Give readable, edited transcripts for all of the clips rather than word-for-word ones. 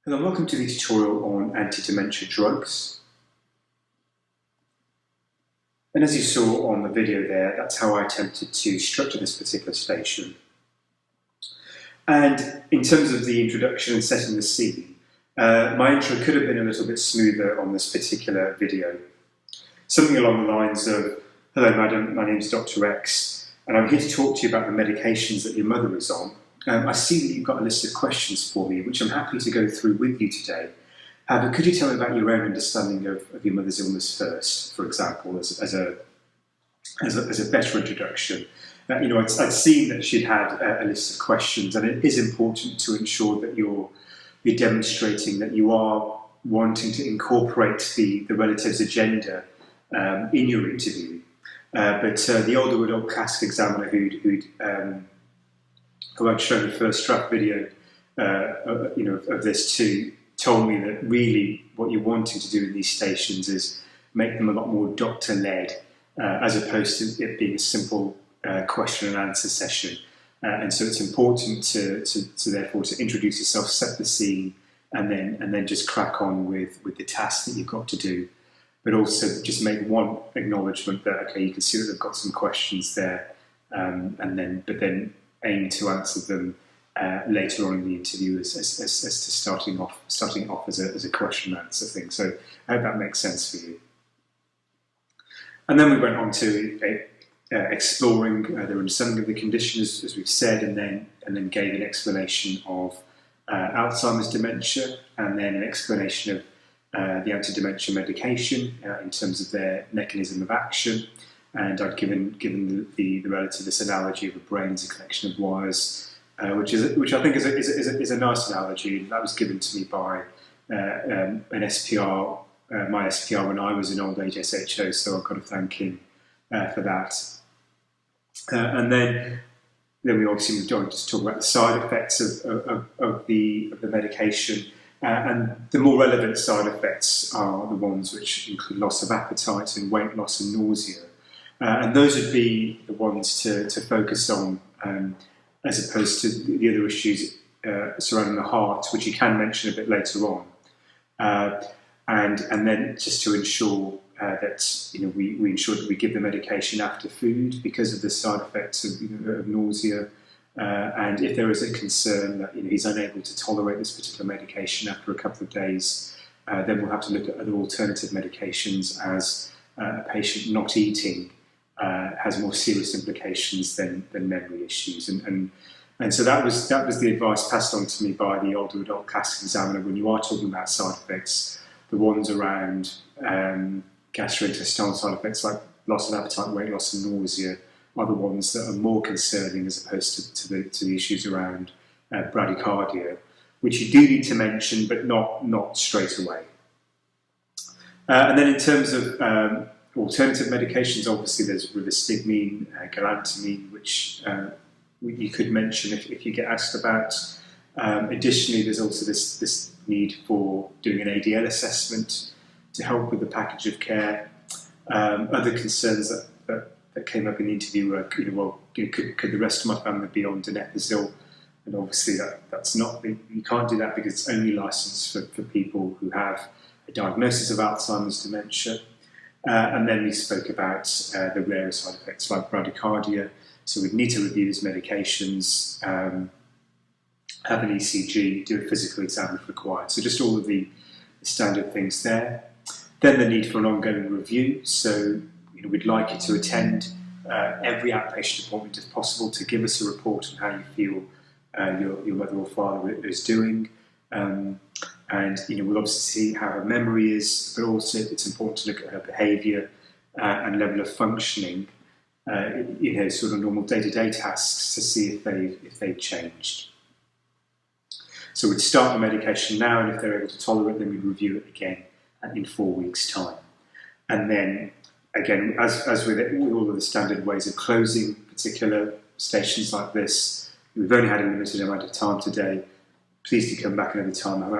Hello, welcome to the tutorial on anti-dementia drugs. And as you saw on the video there, that's how I attempted to structure this particular station. And in terms of the introduction and setting the scene, my intro could have been a little bit smoother on this particular video. Something along the lines of, "Hello madam, my name is Dr. X, and I'm here to talk to you about the medications that your mother is on. I see that you've got a list of questions for me, which I'm happy to go through with you today. But could you tell me about your own understanding of your mother's illness first, for example, as a better introduction?" I'd seen that she'd had a list of questions, and it is important to ensure that you're demonstrating that you are wanting to incorporate the relative's agenda in your interview. But the Older Adult CASC examiner who I'd shown the first draft video of this to, told me that really what you're wanting to do in these stations is make them a lot more doctor-led, as opposed to it being a simple question and answer session. And so it's important to therefore to introduce yourself, set the scene, and then just crack on with the task that you've got to do. But also just make one acknowledgement that, okay, you can see that they've got some questions there, but then aim to answer them later on in the interview as to starting it off as a question and answer thing. So I hope that makes sense for you. And then we went on to exploring their understanding of the condition, as we've said, and then gave an explanation of Alzheimer's dementia, and then an explanation of the anti-dementia medication in terms of their mechanism of action. And I'd given the relative this analogy of a brain as a collection of wires, which I think is a nice analogy. That was given to me by an SPR, my SPR, when I was in old age SHO. So I've got to thank him for that. And then we obviously moved on to talk about the side effects of the medication. And the more relevant side effects are the ones which include loss of appetite and weight loss and nausea. And those would be the ones to focus on, as opposed to the other issues surrounding the heart, which you can mention a bit later on. And then just to ensure that we ensure that we give the medication after food because of the side effects of nausea. And if there is a concern that he's unable to tolerate this particular medication after a couple of days, then we'll have to look at other alternative medications, as a patient not eating has more serious implications than memory issues. And so that was the advice passed on to me by the Older Adult CASC examiner. When you are talking about side effects, the ones around gastrointestinal side effects like loss of appetite, weight loss and nausea are the ones that are more concerning, as opposed to the issues around bradycardia, which you do need to mention, but not straight away. And then in terms of alternative medications, obviously there's rivastigmine, galantamine, which you could mention if you get asked about. Additionally, there's also this need for doing an ADL assessment to help with the package of care. Other concerns that came up in the interview were, could the rest of my family be on donepezil? And obviously that's not, you can't do that because it's only licensed for people who have a diagnosis of Alzheimer's dementia. And then we spoke about the rarer side effects like bradycardia. So we'd need to review his medications, have an ECG, do a physical exam if required. So just all of the standard things there. Then the need for an ongoing review. So we'd like you to attend every outpatient appointment if possible to give us a report on how you feel your mother or father is doing. And we'll obviously see how her memory is, but also it's important to look at her behaviour and level of functioning, sort of normal day-to-day tasks, to see if they've changed. So we'd start the medication now, and if they're able to tolerate it, then we'd review it again in 4 weeks' time. And then, again, as with all of the standard ways of closing particular stations like this, we've only had a limited amount of time today. Please do come back another time. I'm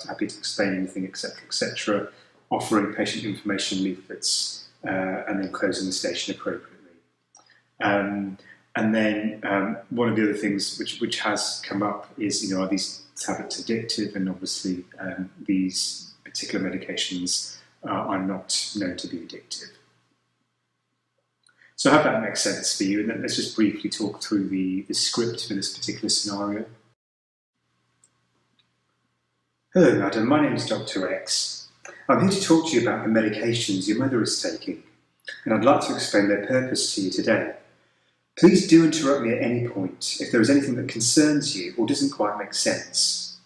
happy to explain anything, etc., etc. Offering patient information leaflets and then closing the station appropriately. And then one of the other things which has come up is, are these tablets addictive? And obviously these particular medications are not known to be addictive. So I hope that makes sense for you, and then let's just briefly talk through the script for this particular scenario. Hello madam, my name is Dr. X. I'm here to talk to you about the medications your mother is taking, and I'd like to explain their purpose to you today. Please do interrupt me at any point if there is anything that concerns you or doesn't quite make sense.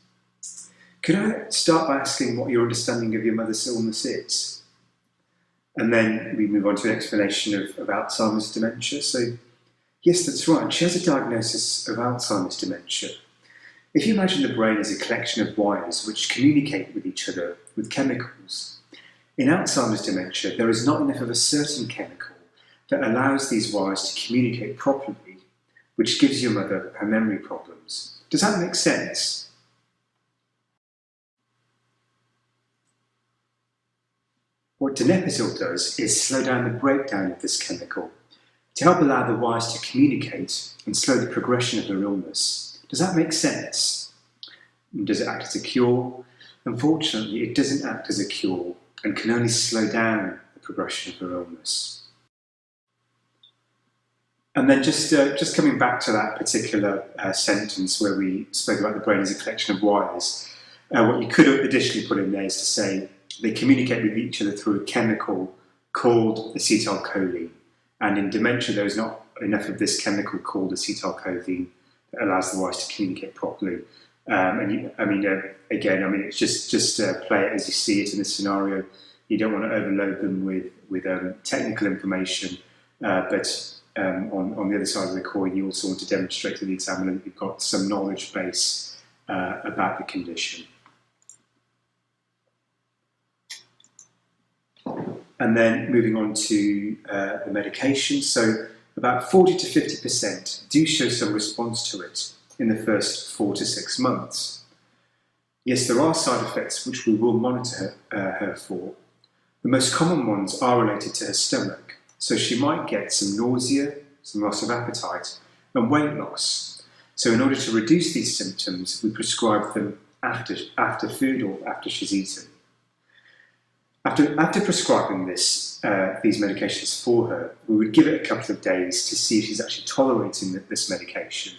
Could I start by asking what your understanding of your mother's illness is? And then we move on to an explanation of Alzheimer's dementia. So, yes, that's right, she has a diagnosis of Alzheimer's dementia. If you imagine the brain as a collection of wires which communicate with each other with chemicals, in Alzheimer's dementia there is not enough of a certain chemical that allows these wires to communicate properly, which gives your mother her memory problems. Does that make sense? What donepezil does is slow down the breakdown of this chemical to help allow the wires to communicate and slow the progression of her illness. Does that make sense? Does it act as a cure? Unfortunately, it doesn't act as a cure and can only slow down the progression of her illness. And then just coming back to that particular sentence where we spoke about the brain as a collection of wires, what you could additionally put in there is to say they communicate with each other through a chemical called acetylcholine. And in dementia, there is not enough of this chemical called acetylcholine that allows the wires to communicate properly. Again, it's just play it as you see it in the scenario. You don't want to overload them with technical information, but on the other side of the coin, you also want to demonstrate to the examiner that you've got some knowledge base about the condition. And then moving on to the medication. So about 40 to 50% do show some response to it in the first 4 to 6 months. Yes, there are side effects which we will monitor her for. The most common ones are related to her stomach. So she might get some nausea, some loss of appetite, and weight loss. So in order to reduce these symptoms, we prescribe them after food or after she's eaten. After prescribing these medications for her, we would give it a couple of days to see if she's actually tolerating this medication.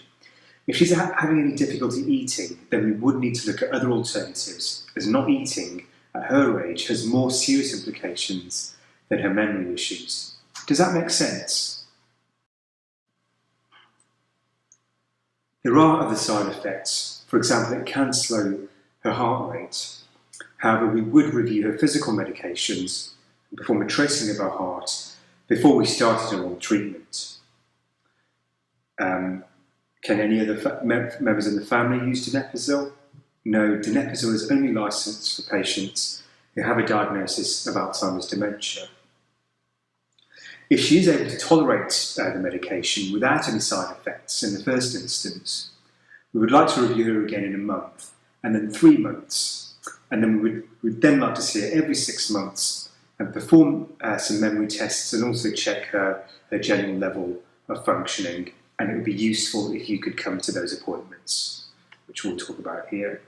If she's having any difficulty eating, then we would need to look at other alternatives, as not eating at her age has more serious implications than her memory issues. Does that make sense? There are other side effects. For example, it can slow her heart rate. However, we would review her physical medications and perform a tracing of her heart before we started her on treatment. Can any other members of the family use donepezil? No, donepezil is only licensed for patients who have a diagnosis of Alzheimer's dementia. If she is able to tolerate the medication without any side effects in the first instance, we would like to review her again in a month, and then 3 months. And then we'd then like to see her every 6 months and perform some memory tests and also check her general level of functioning. And it would be useful if you could come to those appointments, which we'll talk about here.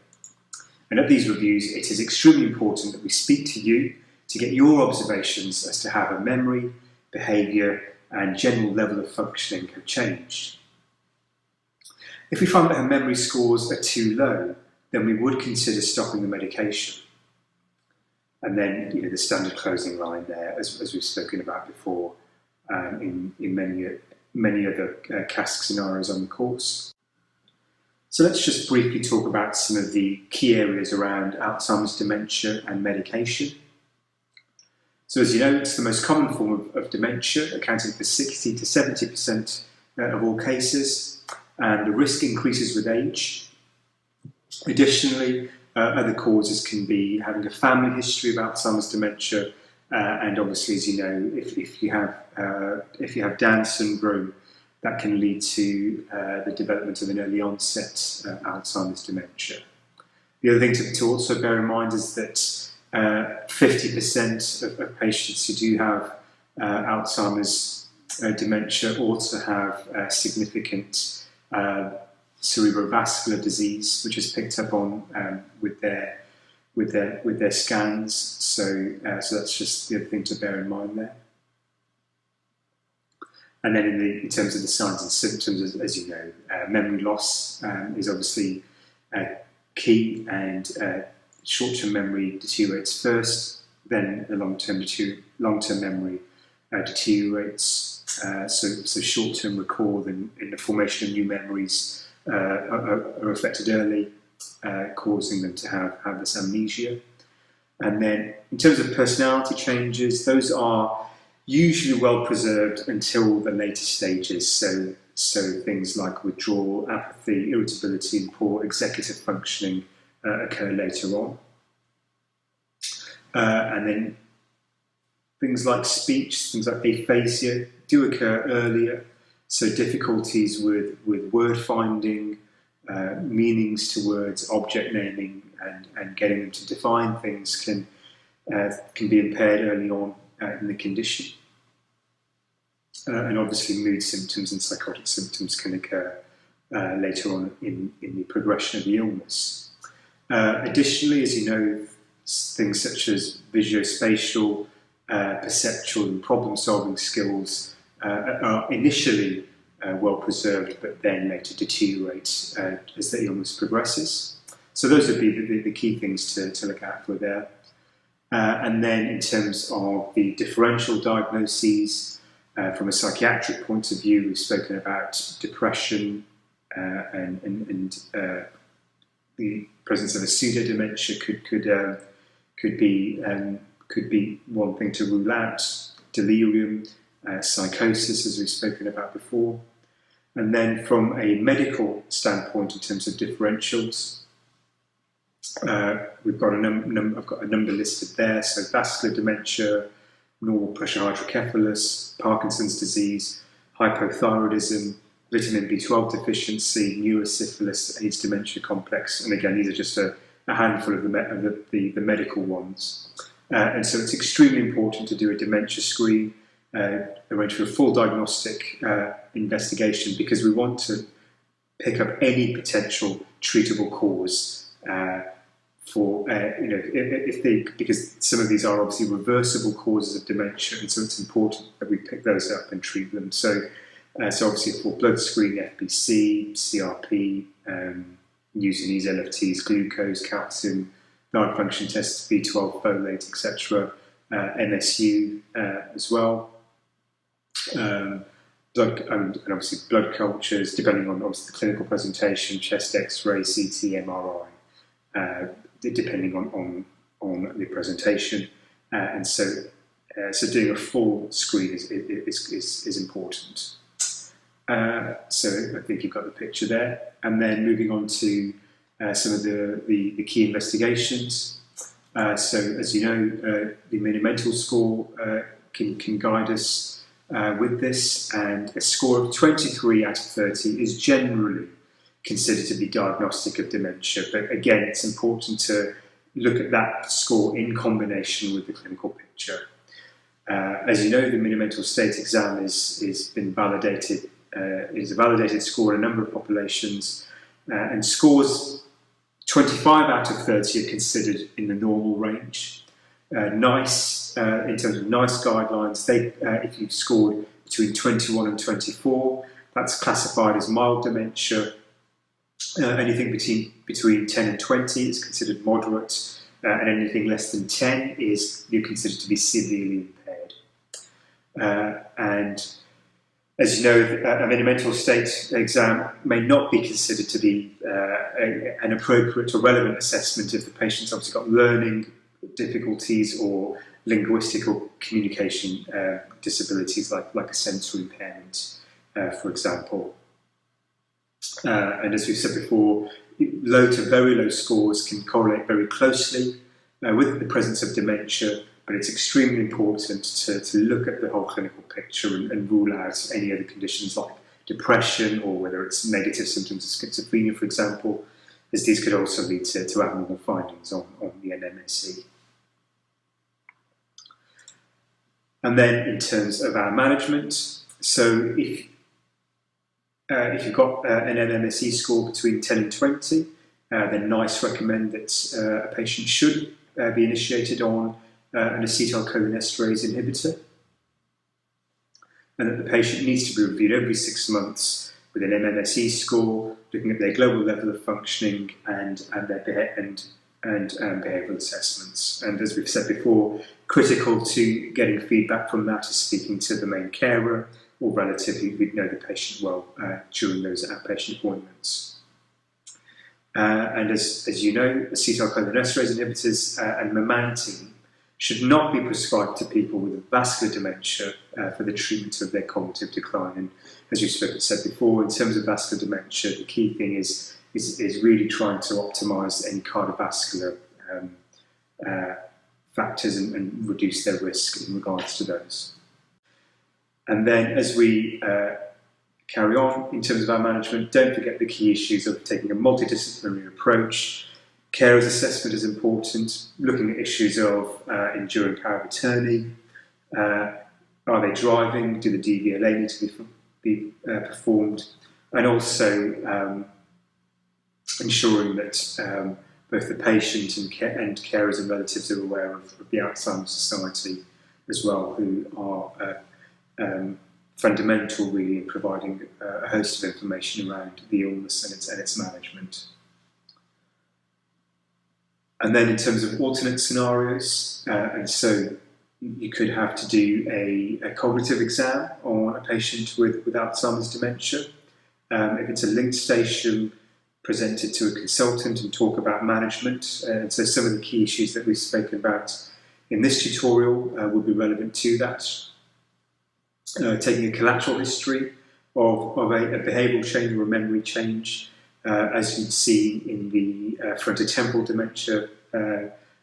And at these reviews, it is extremely important that we speak to you to get your observations as to how her memory, behaviour and general level of functioning have changed. If we find that her memory scores are too low, then we would consider stopping the medication. And then, the standard closing line there, as we've spoken about before, in many other CASC scenarios on the course. So let's just briefly talk about some of the key areas around Alzheimer's dementia and medication. So as you know, it's the most common form of dementia, accounting for 60 to 70% of all cases, and the risk increases with age. Additionally, other causes can be having a family history of Alzheimer's dementia, and obviously, as you know, if you have Down syndrome, that can lead to the development of an early onset Alzheimer's dementia. The other thing to also bear in mind is that 50% of patients who do have Alzheimer's dementia also have significant cerebrovascular disease, which is picked up on with their scans. So that's just the other thing to bear in mind there. And then in terms of the signs and symptoms, as you know, memory loss is obviously key, and short-term memory deteriorates first, then the long-term memory deteriorates. So short-term recall and the formation of new memories are affected early, causing them to have this amnesia. And then in terms of personality changes, those are usually well preserved until the later stages. So things like withdrawal, apathy, irritability, and poor executive functioning occur later on. And then things like speech, things like aphasia do occur earlier. So difficulties with word finding, meanings to words, object naming, and getting them to define things can be impaired early on in the condition. And obviously mood symptoms and psychotic symptoms can occur later on in the progression of the illness. Additionally, as you know, things such as visuospatial, perceptual and problem-solving skills are initially well preserved, but then later deteriorate as the illness progresses. So those would be the key things to look out for there. And then in terms of the differential diagnoses, from a psychiatric point of view, we've spoken about depression and the presence of a pseudo-dementia could be one thing to rule out. Delirium, psychosis, as we've spoken about before. And then from a medical standpoint, in terms of differentials, I've got a number listed there. So vascular dementia, normal pressure hydrocephalus, Parkinson's disease, hypothyroidism, vitamin B12 deficiency, neurosyphilis, AIDS dementia complex. And again, these are just a handful of the medical ones. And so it's extremely important to do a dementia screen, arrange for a full diagnostic investigation, because we want to pick up any potential treatable cause because some of these are obviously reversible causes of dementia, and so it's important that we pick those up and treat them. So obviously a full blood screen, FBC, CRP, using these LFTs, glucose, calcium, lung function tests, B12, folate, etc., MSU as well. Blood, and obviously blood cultures, depending on obviously the clinical presentation, chest X-ray, CT, MRI, depending on the presentation, and so doing a full screen is important. So I think you've got the picture there, and then moving on to some of the key investigations. So as you know, the Mini-Mental score can guide us with this, and a score of 23 out of 30 is generally considered to be diagnostic of dementia. But again, it's important to look at that score in combination with the clinical picture. As you know, the Mini-Mental State Exam is been validated. Is a validated score in a number of populations, and scores 25 out of 30 are considered in the normal range. NICE, in terms of NICE guidelines, if you've scored between 21 and 24, that's classified as mild dementia. Anything between 10 and 20 is considered moderate, and anything less than 10 you're considered to be severely impaired. And as you know, a Mini-Mental State Exam may not be considered to be an appropriate or relevant assessment if the patient's obviously got learning difficulties or linguistic or communication disabilities like a sensory impairment, for example. And as we've said before, low to very low scores can correlate very closely with the presence of dementia, but it's extremely important to look at the whole clinical picture and rule out any other conditions like depression, or whether it's negative symptoms of schizophrenia, for example, as these could also lead to abnormal findings on the NMSE. And then in terms of our management, So if you've got an MMSE score between 10 and 20, then NICE recommend that a patient should be initiated on an acetylcholinesterase inhibitor, and that the patient needs to be reviewed every 6 months with an MMSE score, looking at their global level of functioning and their behavioural assessments. And as we've said before, critical to getting feedback from that is speaking to the main carer or relative who'd know the patient well during those outpatient appointments. And as you know, acetylcholinesterase inhibitors and memantine should not be prescribed to people with vascular dementia for the treatment of their cognitive decline. And as you've said before, in terms of vascular dementia, the key thing is really trying to optimise any cardiovascular factors and reduce their risk in regards to those. And then as we carry on in terms of our management, don't forget the key issues of taking a multidisciplinary approach. Carers assessment is important, looking at issues of enduring power of attorney. Are they driving? Do the DVLA need to be performed? And also ensuring that both the patient and carers and relatives are aware of the Alzheimer's Society as well, who are fundamental really in providing a host of information around the illness and its management. And then in terms of alternate scenarios, and so you could have to do a cognitive exam on a patient with Alzheimer's dementia. If it's a linked station, present it to a consultant and talk about management. And so some of the key issues that we've spoken about in this tutorial will be relevant to that. Taking a collateral history of a behavioural change or a memory change, as you'd see in the frontotemporal dementia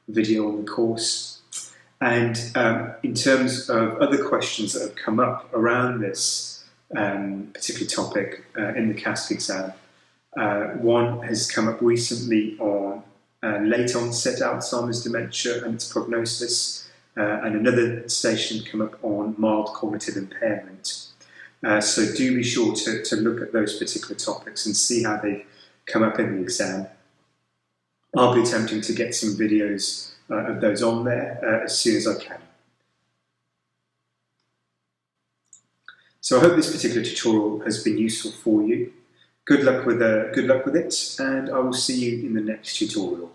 video on the course. And in terms of other questions that have come up around this particular topic in the CASC exam, one has come up recently on late onset Alzheimer's dementia and its prognosis, and another station come up on mild cognitive impairment. So do be sure to look at those particular topics and see how they come up in the exam. I'll be attempting to get some videos of those on there as soon as I can. So I hope this particular tutorial has been useful for you. Good luck with it, and I will see you in the next tutorial.